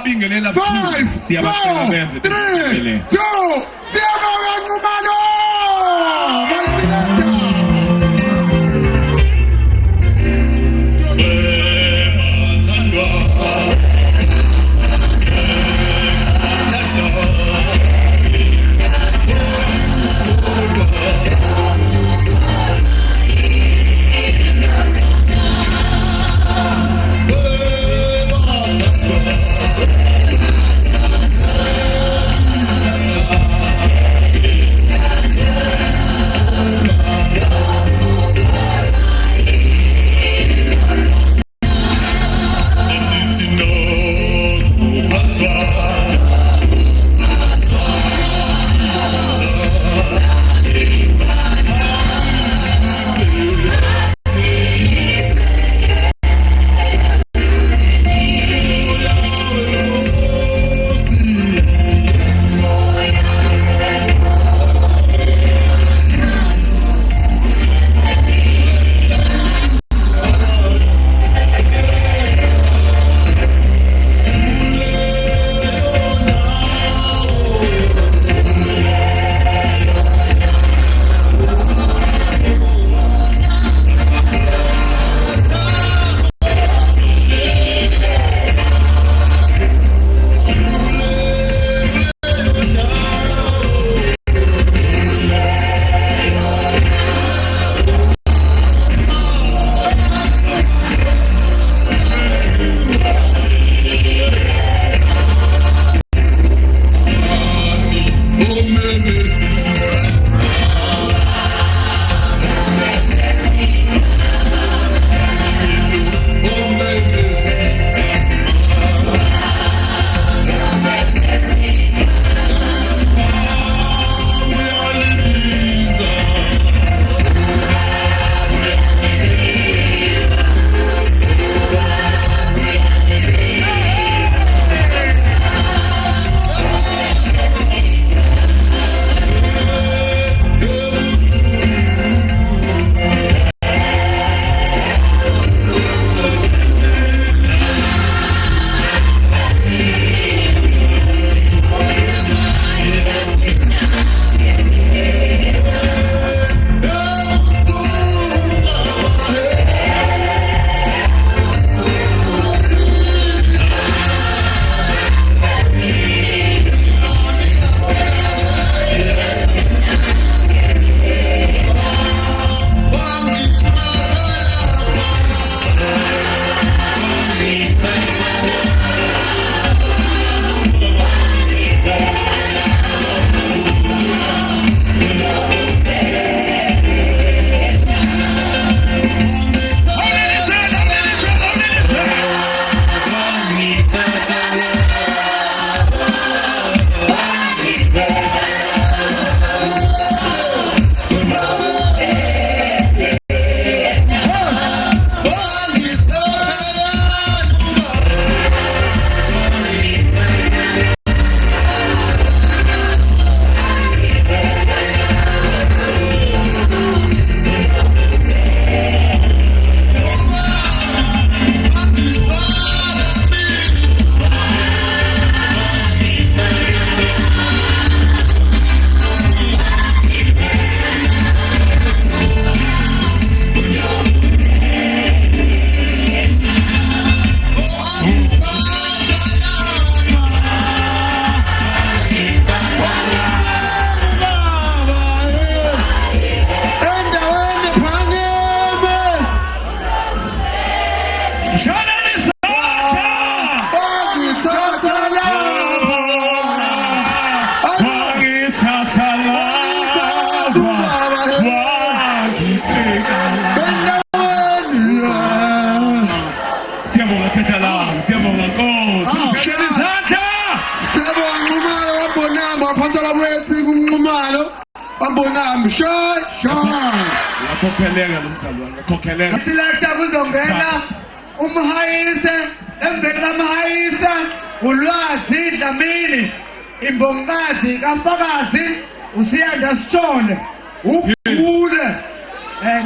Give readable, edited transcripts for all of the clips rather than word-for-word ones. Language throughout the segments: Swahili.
ababingelela 5, 4, 3, 2, siyabonga Nxumalo. Isilahla kuzongena umhayise emveni kamhayisa ulwazi Dlamini imbongazi kaMfakazi usiyanda Sithole ukhule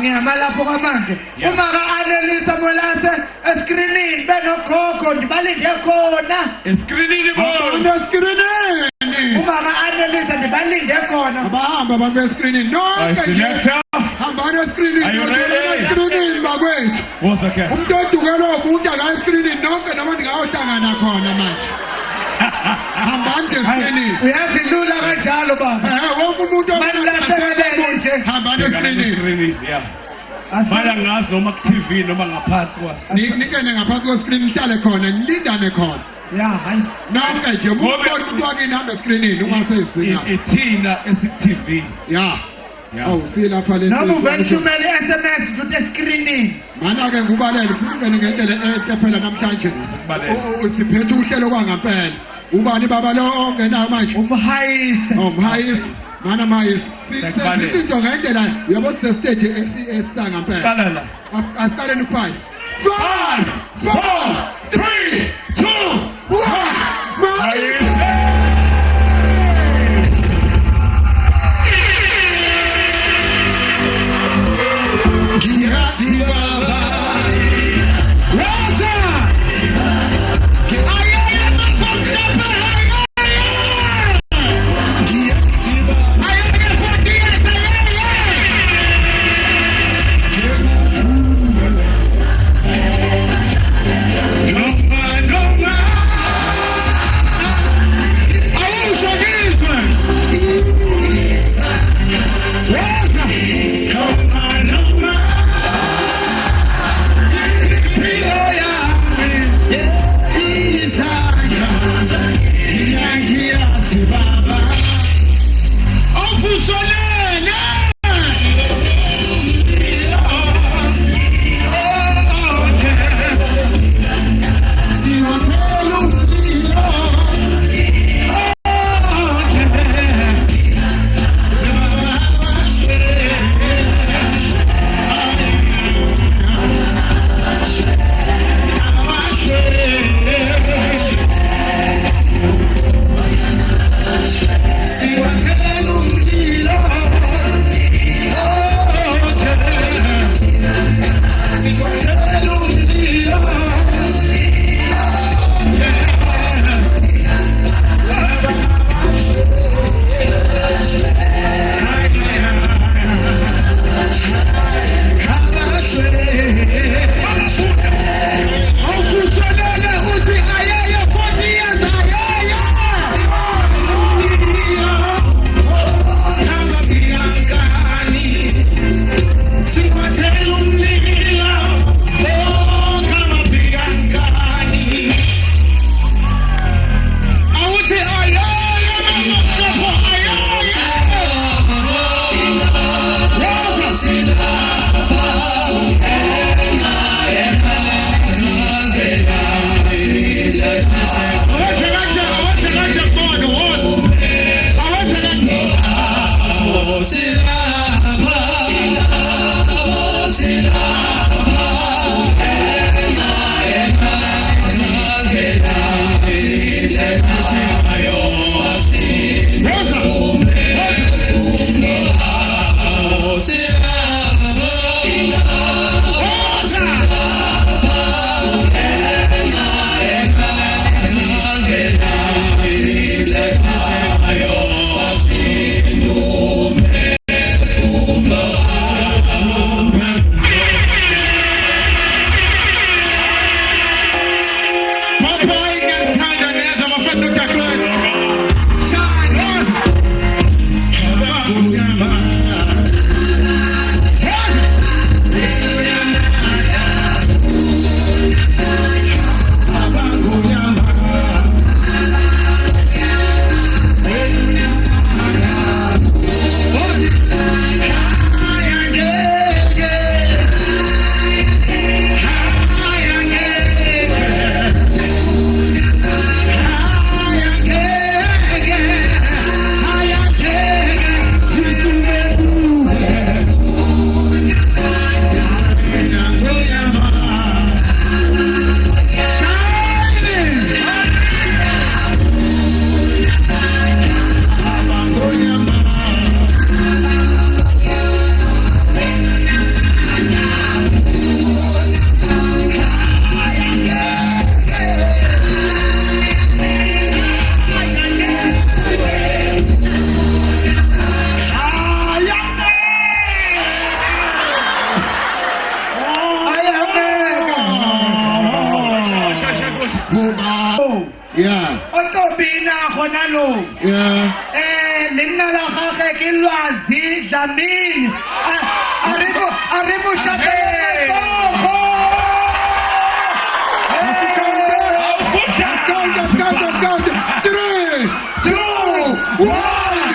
ngiyama lapho kwamanje uma ka-analysa molase eskrinini benokhokho ndibalinde khona Eskrinini Abantu eskrinini. uma ka-analysa ndibalinde khona Abahamba abantu eskrinini. Nonke nje. Selector. Hambani eskrinini. Are you ready? Eskrinini bakwethu. What's okay? Umuntu odukela umuntu aka eskrinini nonke noma ndingayohlangana khona manje. Hambani nje eskrinini. uyazilula kanjalo baba Wonke umuntu Manilahlekelele nje. hambani eskrinini. Eskrinini, yeah. Baya ngazi noma ku-TV noma ngaphansi kwaso. Nikene ngaphansi kweskrini nihlale khona nilindane khona. ya hayi Nonke nje umuntu wakini hamba eskrinini ungasezinga. Ithina esiku-TV. Ya. Yeah. Awu silapha le. noma uvenithumele i-SMS futhi eskrinini Mana ke ngubalele ufike ngendlela ehle phela namhlanje. Siphethe uhlelo kwangampela. Ubani baba lo ongenayo manje? umhayisa Mhayisi. Mana mhayisi. Sekubalele. Sizinto ngendlela yabo sestage esisangampela. Qala la. Asiqale ni 5. 5, 4, 3, 2, 1. Aziz Amin. Arrivo Chateau. Count. 3, 2, 1.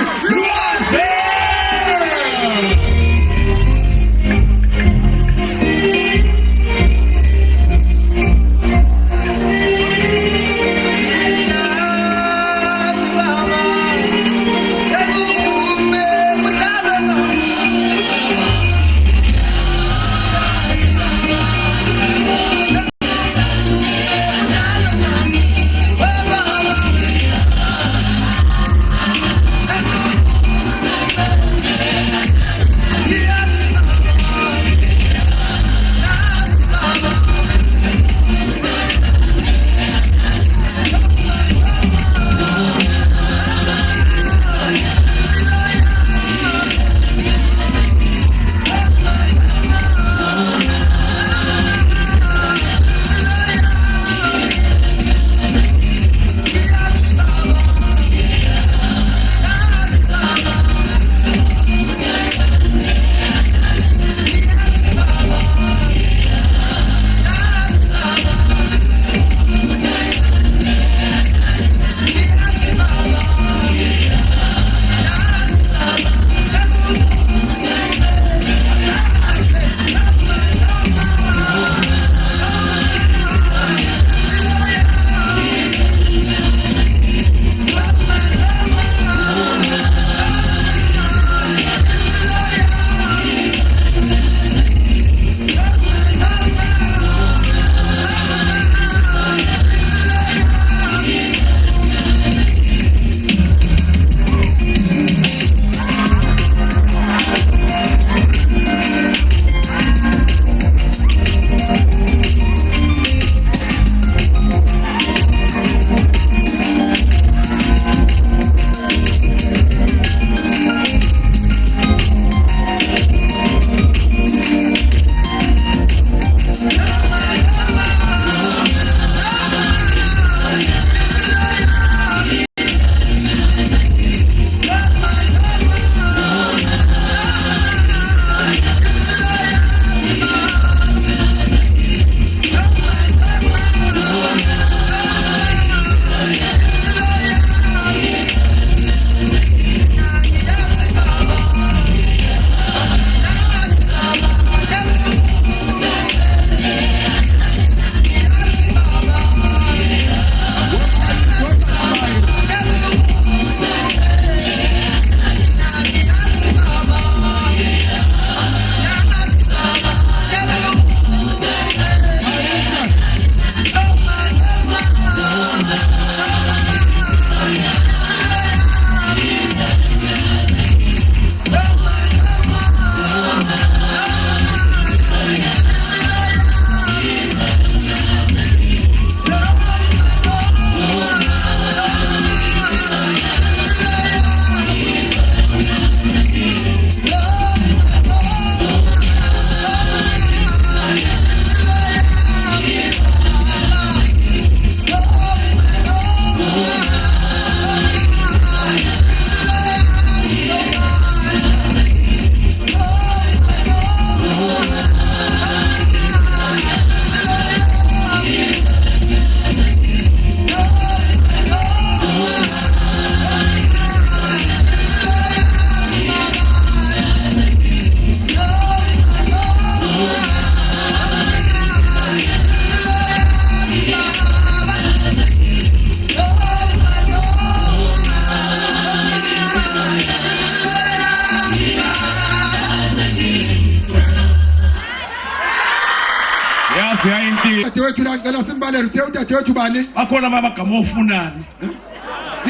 Dadewethu la ngicela simbalele uthe udadewethu bani? Akhona amagama ofunani.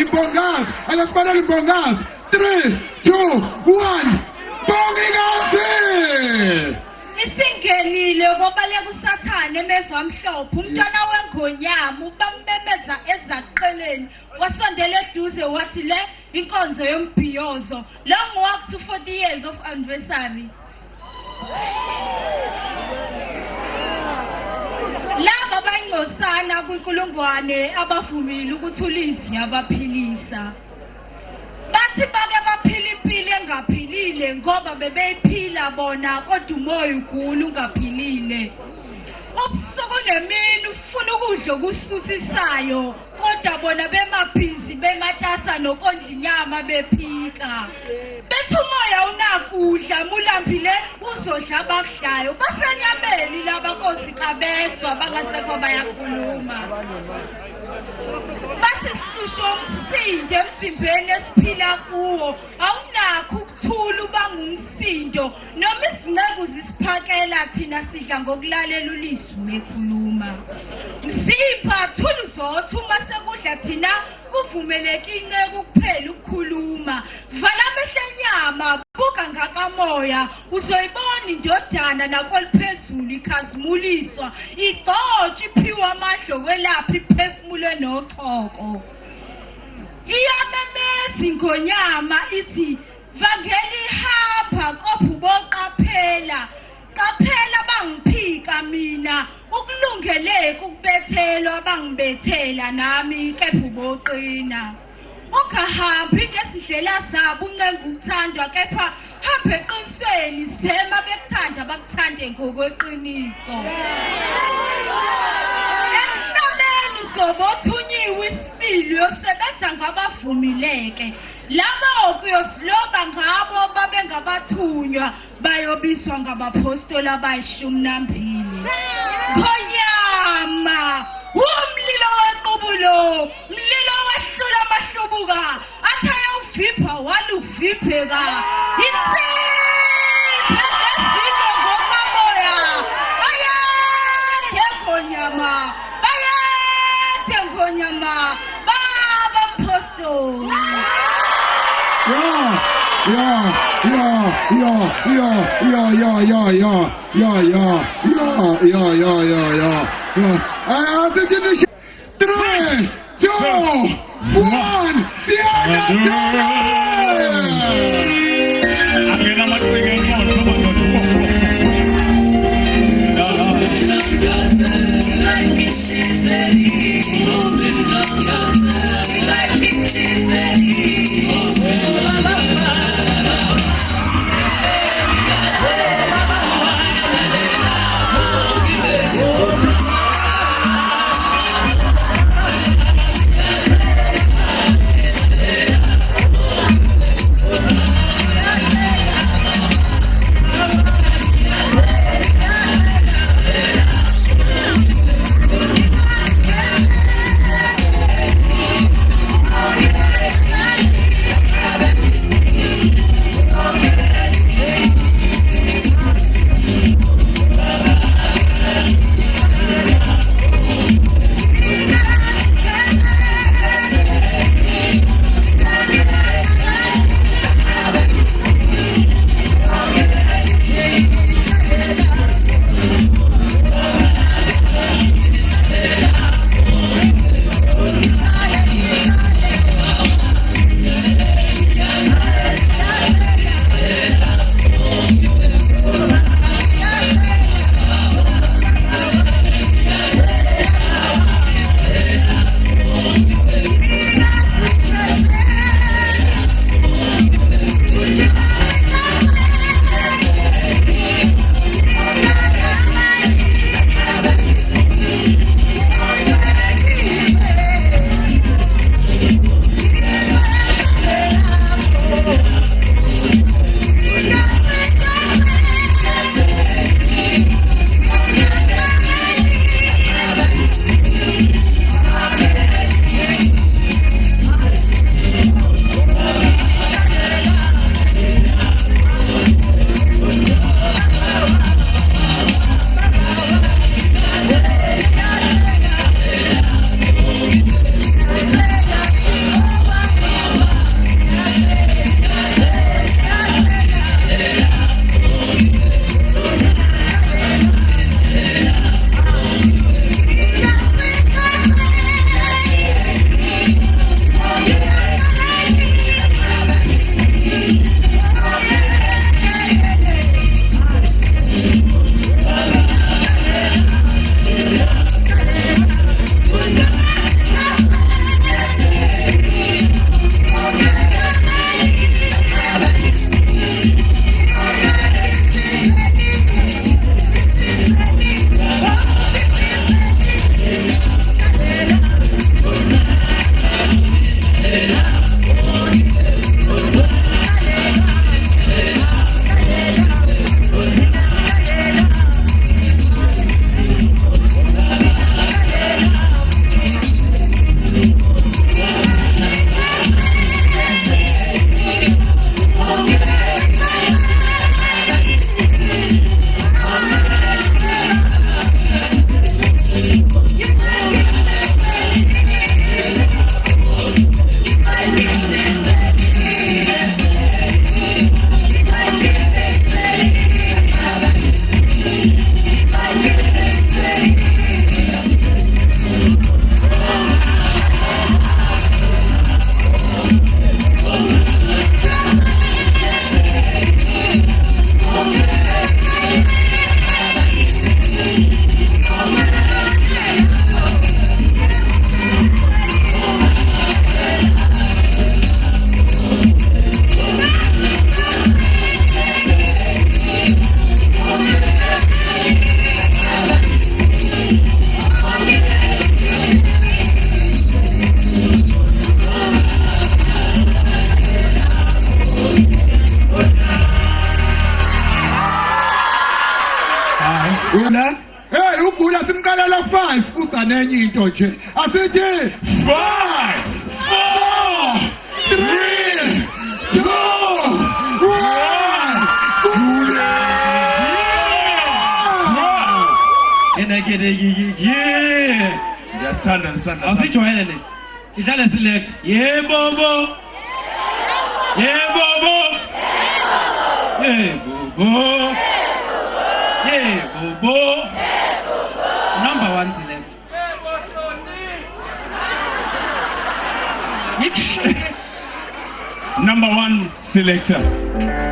Imbongazi, akasibalele imbongazi. 3, 2, 1. Mbongazi! Isingenile ngobaleka uSathane emeva amhlophe umntwana wengonyama ubambemeza ezaqeleni wasondela eduze wathi le inkonzo yombhiyozo lo ngowakhe 40 years of anniversary. Laba bayingcosana kuNkulungwane abavumile ukuthulisa abaphilisa. Bathi bake baphilimpili engaphili baphilile ngoba bebeyiphila bona kodwa umoya ugula ungaphilile. Ubusuku nemini ufuna ukudla okususisayo kodwa bona bemabhizi bematasa nokondla inyama bephika. Bethi umoya unakudla mulambile uzodla abakudlayo basenyameni laba nkosi kabezwa bangasekho bayakhuluma. Basisisho umsindo emzimbeni esiphila kuwo awunakho ukuthula uba ngumsindo noma izinceku zisiphakela thina sidla ngokulalela ulizwi ekhuluma. Msipha thula uzothi uma sekudla thina kuvumeleke inceku kuphela ukukhuluma. Vala amehlo enyama buka ngakamoya uzoyibona indodana nakweliphezulu ikhazimuliswa igcotsha iphiwa amandla okwelapha iphefumulo enochoko. Iyamemeza ingonyama ithi vangeli hapha kopha uboqaphela qaphela bangiphika mina ukulungeleka ukubethelwa abangibethela nami kepha uboqina. Ungahambi ngezindlela zabo uncenga ukuthandwa kepha hambe eqinisweni zema bekuthanda bakuthande ngokweqiniso. Emhlabeni uzobothunyiwe isibili yosebenza ngabavumileke labo kuyosiloba ngabo babengabathunywa bayobiswa ngabapostoli abayishumi. Khonyama umlilo wequbulo mlilo wehlula amahlubuka athaya uvipha waluvipeka isiphe zezimo ngokamoya bayade khonyama baba mpostoli. I think in the 3, 2, 1, Angena amaqhinga enkonzo madoda. siyenza nenye into nje asithi 5, 4, 3 2 1 yeah. Ndiyasithanda. Awusijwayele le. Idlale select. Yebobo. Number 1 select. Number 1 selector.